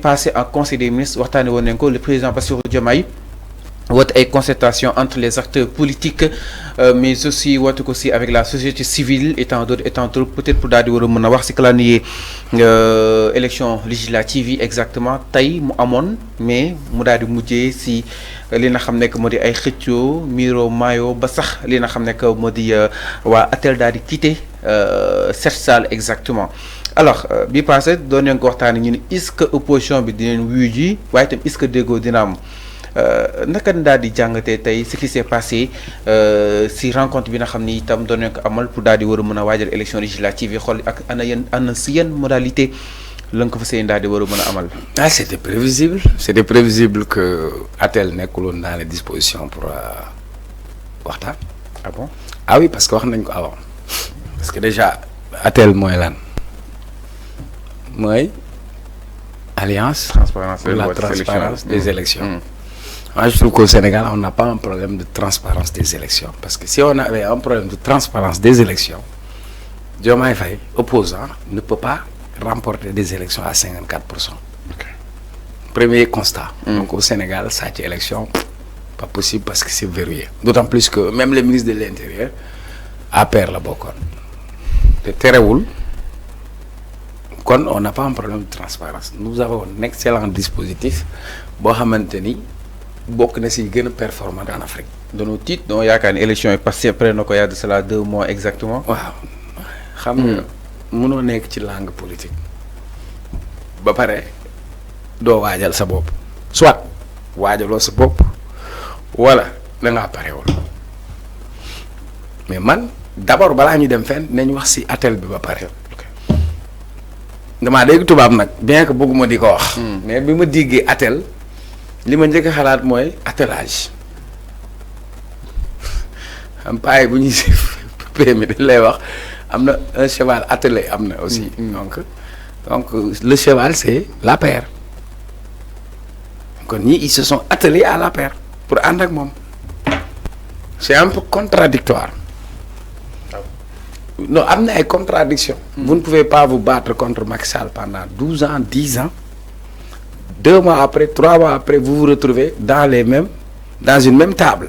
passé en conseil des ministres waxtaane woon nañ ko le président Bassirou Diomaye woote ay concertation entre les acteurs politiques mais aussi woote ko aussi avec la société civile étant d'autres peut-être pour daal di war a mën a wax ci calendrier élection législative yi exactement tey mu amoon mais mu daal di mujjee ci li nga xam nekk moo di ay xëccoo miro maayo ba sax li nga xam nekk moo di waa ATEL daal di quitté cette salle exactement alors bi passé doon nañ ko waxtaanee ñu ne est-ce que opposition bi dinañ wuyu ji waaye itam est-ce que déggoo dina am naka daal di jàngatee tey ce qui s'est passé si rencontre bi nga xam ni itam doon nañ ko amal pour daal di war a mën a waajal élection législative yi xool ak ana si yan modalité la nga ko fa seen daal di war a mën a amal. Ah, c'était prévisible que ATEL nekkuloon dans les dispositions pour waxtaan. Ah bon? Ah oui, parce que wax nañ ko avant parce que déjà ATEL mooy lan mooy alliance pour la transparence des élections. Moi, je trouve qu'au Sénégal, on n'a pas un problème de transparence des élections. Parce que si on avait un problème de transparence des élections, Diomaye Faye, opposant, ne peut pas remporter des élections à 54%. Okay. Premier constat. Donc au Sénégal, cette élection, pas possible parce que c'est verrouillé. D'autant plus que même le ministre de l'Intérieur a perdu la bocon. C'est terrible. On n'a pas un problème de transparence. Nous avons un excellent dispositif. Bon, bokk na si gën a performant en Afrique. Dono tiit donc yaakaar ni élection yi passé après na ko y a de cela 2 mois exactement. waaw xam nga mënoo nekk ci langue politique ba pare doo waajal sa bopp soit waajaloo sa bopp wala da ngaa parewul mais man d'abord balaa ñu dem fenn nañ wax si ATEL bi ba pare. damaa dégg tubaab nag bien que bëgguma di ko wax. mais bi ma déggee ATEL. li ma njëkk a xalaat mooy attelage am paay bu ñuy si PMI dañ lay wax am na un cheval attelé am na aussi. donc le cheval c'est la paire kon ñii ils se sont attelés à la paire pour ànd ak moom c'est un peu contradictoire non am na ay contradictions. Vous ne pouvez pas vous battre contre Macky Sall pendant 12 ans 10 ans. 2 mois après 3 mois après vous vous retrouvez dans une même table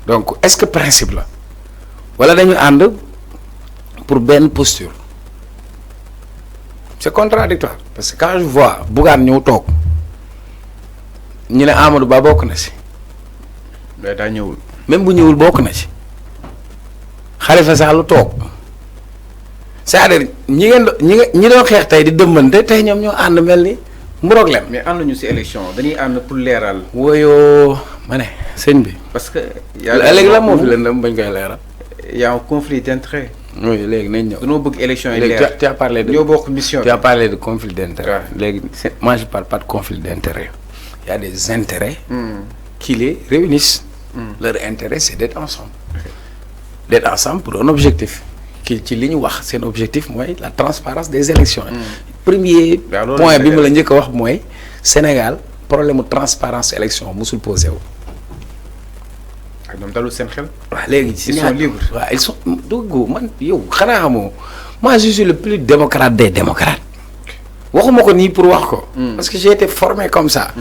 donc est-ce que principe la wala dañu ànd pour benn posture c'est contradictoire parce que quand je vois Bougane ñëw toog ñu ne Amadou Ba bokk na ci mais daa ñëwul même bu ñëwul bokk na ci Khalifa Sall toog c'est-à-dire ñi doon xeex tey di dëmbante tey ñoom ñoo ànd mel ni mburoog lem. mais ànd ñu ci élection dañuy ànd pour leeral. woyoo ma ne sëñ bi. parce que. léegi la moo fi lëndëm bañ koy leeral. y a un conflit d'intérêt. oui léegi nañ ñëw. dañoo bëgg élection yi leer. tu as parlé de ñoo bokk mission. tu as parlé de conflit d'intérêt. léegi moi je parle pas de conflit d'intérêt. Il y a des intérêts. qui les réunissent. leur intérêt c'est d'être ensemble. d'être ensemble pour un objectif. ci li ñu wax seen objectif mooy la transparence des élections. premier point bi ma la njëkk a wax mooy Sénégal problème mu transparence élection musul posé wu. ak ñoom dalul seen xel. waaw léegi ils sont libres. waaw ils sont duggu man yow xanaa xamoo moi je suis le plus démocrate des démocrates waxuma ko nii pour wax ko. parce que j'ai été formé comme ça.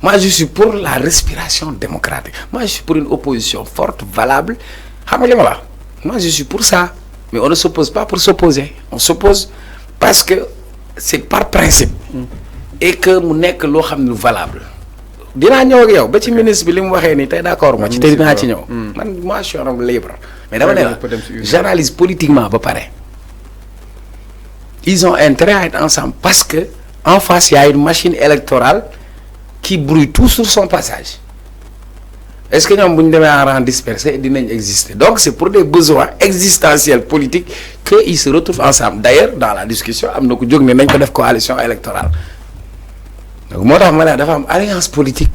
moi je suis pour la respiration démocratique moi je suis pour une opposition forte valable xam nga li ma la moi je suis pour ça. Mais on ne s'oppose pas pour s'opposer. On s'oppose parce que c'est par principe. Et que mu nekk loo xam ne lu valable. dinaa ñëw ak yow ba ci ministre bi li mu waxee nii tey d'accord ma ci te dinaa ci ñëw. man moi je suis un homme libre. mais dama ne la j'analyse politiquement ba pare. ils ont intérêt à être ensemble parce que en face il y a une machine électorale qui brouille tout sur son passage. Est-ce que ñoom bu ñu demee en rang dispersé dinañ exister donc c'est pour des besoins existentiels politiques que ils se retrouvent ensemble d'ailleurs dans la discussion am na ko jóg ne nañ ko def coalition électorale donc moo tax ma ne dafa am alliance politique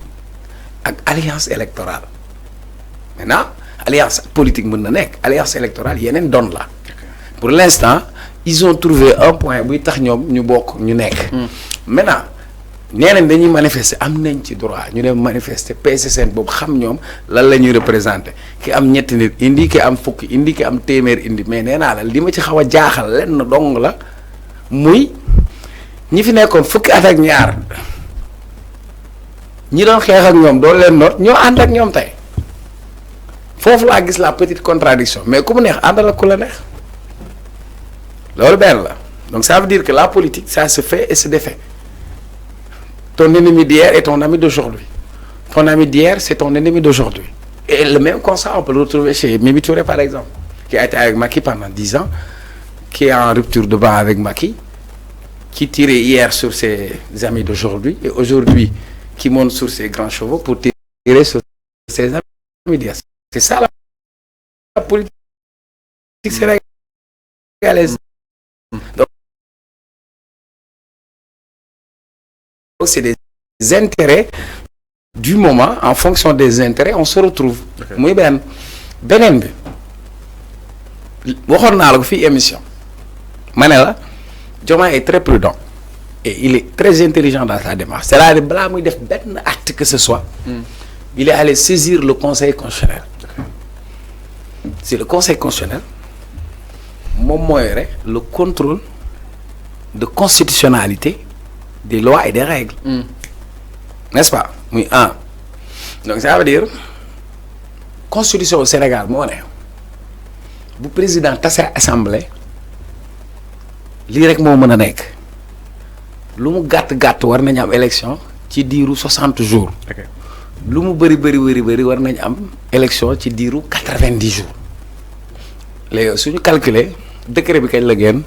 ak alliance électorale maintenant alliance politique mën na nekk alliance électorale yeneen doon la pour l'instant ils ont trouvé un point buy tax ñoom ñu bokk ñu nekk maintenant nee nañ dañuy manifester am nañ ci droit ñu dem manifester peese seen boobu xam ñoom lan la ñuy représenter ki am ñetti nit indi ki am fukki indi ki am téeméer indi mais nee naa la li ma ci xaw a jaaxal lenn dong la muy ñi fi nekkoon fukki at ak ñaar ñi doon xeex ak ñoom doon leen noot ñoo ànd ak ñoom tey foofu laa gis la petite contradiction mais ku mu neex àndal ak ku la neex loolu benn la donc ça veut dire que la politique ça se fait et se défait ton ennemi d'hier est ton ami d'aujourd'hui ton ami d'hier c'est ton ennemi d'aujourd'hui et le même constat on peut le retrouver chez Mimi Touré par exemple qui a été avec Macky pendant 10 ans qui est en rupture de banc avec Macky qui tirait hier sur ses amis d'aujourd'hui et aujourd'hui qui monte sur ses grands chevaux pour tirer sur ses amis d'hier. C'est ça la politique sénégalaise. Donc c'est des intérêts du moment, en fonction des intérêts, on se retrouve. Muy benn beneen bi waxoon naa la ko fii émission ma ne la Diomaye est très prudent et il est très intelligent dans sa démarche. C'est-à-dire balaa muy def benn acte que ce soit il est allé saisir le conseil constitutionnel. C'est le conseil constitutionnel moom moo yore le contrôle de constitutionnalité des lois et des règles. N'est-ce pas muy un donc ça veut dire constitution au Sénégal moo ne bu président tase assemblée lii rek moo mën a nekk lu mu gàtt war nañu am élection ci diiru 60 jours. lu mu bëri war nañu am élection ci diiru 90 jours léegi suñu calculer décret bi kañ la génn.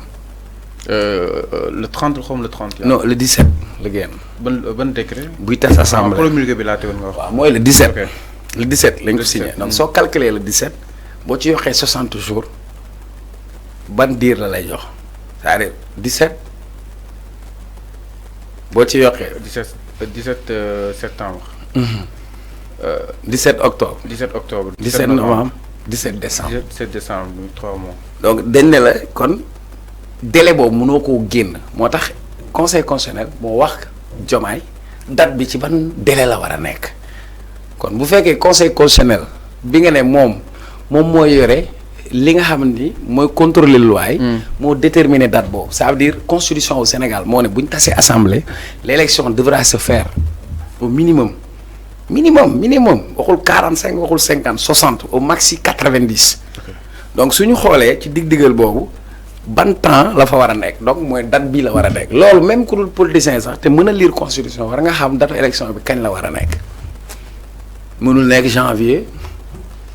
Le 30 comme le 30. Non, le 17 la génn. Ban décret. buy tas assemblée promulgué bi laa teewoon nga wax. waaw mooy le 17. Ok. Le 17 lañ ko signé donc soo calculer le 17 boo ci yokkee 60 jours ban diir la lay jox c'est-à-dire 17 boo ci yokkee. 17 septembre. 17 octobre. 17 octobre. 17 novembre 17 décembre. 17 décembre muy 3 mois. donc dañ ne la kon délai boobu mënoo koo génn moo tax conseil constitutionnel moo wax Diomaye date bi ci ban délai la war a nekk kon bu fekkee conseil constitutionnel bi nga ne moom moo yore li nga xam ni mooy contrôler loi yi moo déterminer date boobu ça veut dire constitution au Sénégal moo ne bu ñu tasee assemblée l'élection devra se faire au minimum waxul 45 waxul 50 60 au maxi 90 donc suñu xoolee ci dig-digal boobu ban temps la fa war a nekk donc mooy date bii la war a nekk loolu même ku dul politicien sax te mën a lire constitution war nga xam date élection bi kañ la war a nekk mënul nekk janvier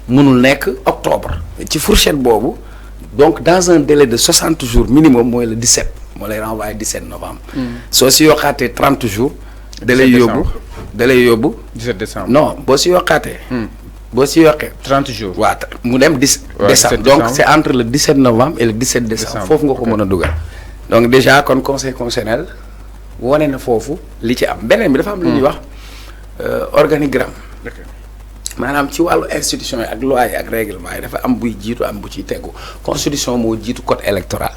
mënul nekk octobre ci fourchette boobu donc dans un délai de 60 jours minimum mooy le 17 moo lay renvoyer 17 novembre. soo si yokkaatee 30 jours. da lay yóbbu 17 décembre. non boo si yokkaatee. boo si yokkee. 30 jours. waaw mu dem 10 décembre donc c'est entre le 17 novembre et le 17 décembre foofu nga ko mën a dugal. donc déjà kon conseil constitutionnel wane na foofu li ci am beneen bi dafa am lu ñuy wax organigramme. maanaam ci wàllu institution yi ak loi yi ak règlement yi dafa am buy jiitu am bu ciy tegu constitution moo jiitu code électoral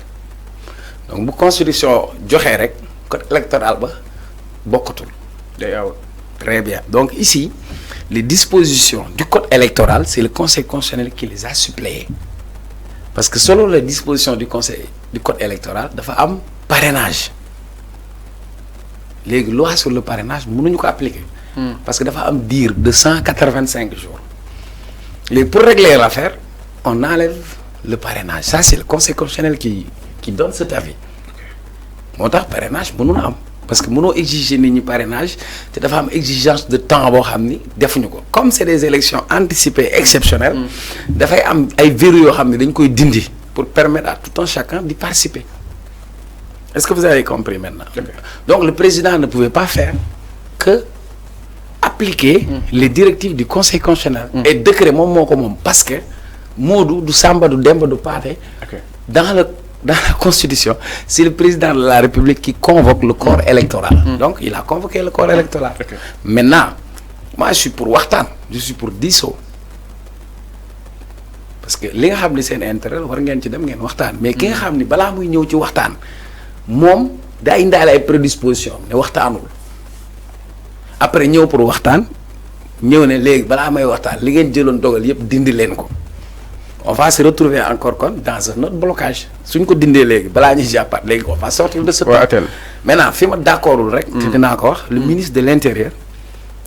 donc bu constitution joxee rek code électoral ba bokkatul. day aw. Très bien donc ici les dispositions du code électoral c'est le conseil constitutionnel qui les a suppléées parce que selon les dispositions du code électoral dafa am parrainage léegi loi sur le parrainage mënuñu ko appliquer. parce que dafa am diir de 185 jours léegi pour régler l'affaire on enlève le parrainage ça c'est le conseil constitutionnel qui donne cet avis moo tax parrainage mënul am parce que mënoo exiger nit ñi parrainage te dafa am exigence de temps boo xam ni defuñu ko comme c'est des élections anticipées exceptionnelles dafay am ay verrous yoo xam ne dañ koy dindi pour permettre à tout un chacun d'y participer est-ce que vous avez compris maintenant donc le président ne pouvait pas faire que appliquer les directives du conseil constitutionnel et décret moom moo ko moom parce que Modou du Samba du Demba du Pathé dans la constitution c'est le président de la République qui convoque le corps électoral donc il a convoqué le corps électoral maintenant moi je suis pour waxtaan je suis pour diisoo parce que li nga xam ni seen intérêt war ngeen ci dem ngeen waxtaan mais ki nga xam ni balaa muy ñëw ci waxtaan moom daa indaale ay prédisposition ne waxtaanul après ñëw pour waxtaan ñëw ne léegi balaa may waxtaan li ngeen jëloon dogal yépp dindi leen ko on va se retrouver encore dans un autre blocage. Si nous on va sortir de ce temps. Maintenant, si je d'accord, le ministre de l'Intérieur,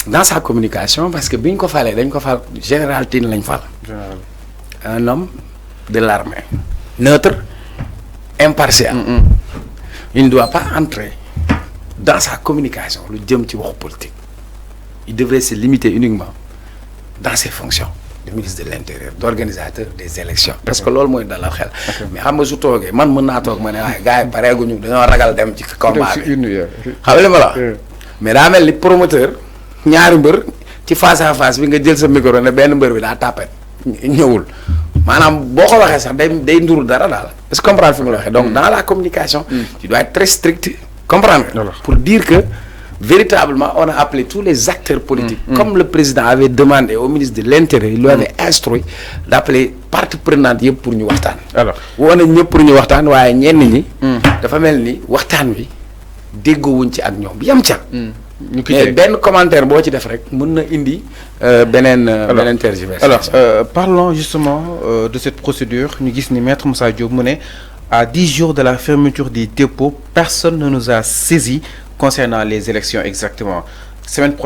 dans sa communication, parce que bien qu'on fallait, général Tine un homme de l'armée, neutre, impartial. Il ne doit pas entrer dans sa communication, le diable politique. Il devrait se limiter uniquement dans ses fonctions de ministre de l'Intérieur, d'organisateur des élections. Parce que c'est ce dans la xel. Mais xam nga su toogee man mën naa toog ma ne waaye gars yi pareeguñu dañoo ragal dem ci combat bi. xam nga ma la. Mais daa mel ni promoteur ñaari mbër ci face à face bi nga jël sa micro ne benn mbër bi daa tàppet ñëwul maanaam boo ko waxee sax day nduru dara daal. Est-ce que comprendre fi mu la waxee. Donc dans la communication. tu dois être très strict. Comprendre pour dire que véritablement on a appelé tous les acteurs politiques. Comme le président avait demandé au ministre de l'Intérieur, il lui avait instruit d'appeler parties prenantes pour ñu waxtaan. Alors woo nañ ñëpp pour ñu waxtaan waaye ñenn ñi. dafa mel ni waxtaan wi déggoowuñ ci ak ñoom yam ca. mais benn commentaire boo ci def rek mën na indi beneen tergiversation. Alors parlons justement de cette procédure ñu gis ni maître Moussa Diop mu ne à 10 jours de la fermeture des dépôts, personne ne nous a saisi concernant les élections exactement. Semaine prochaine.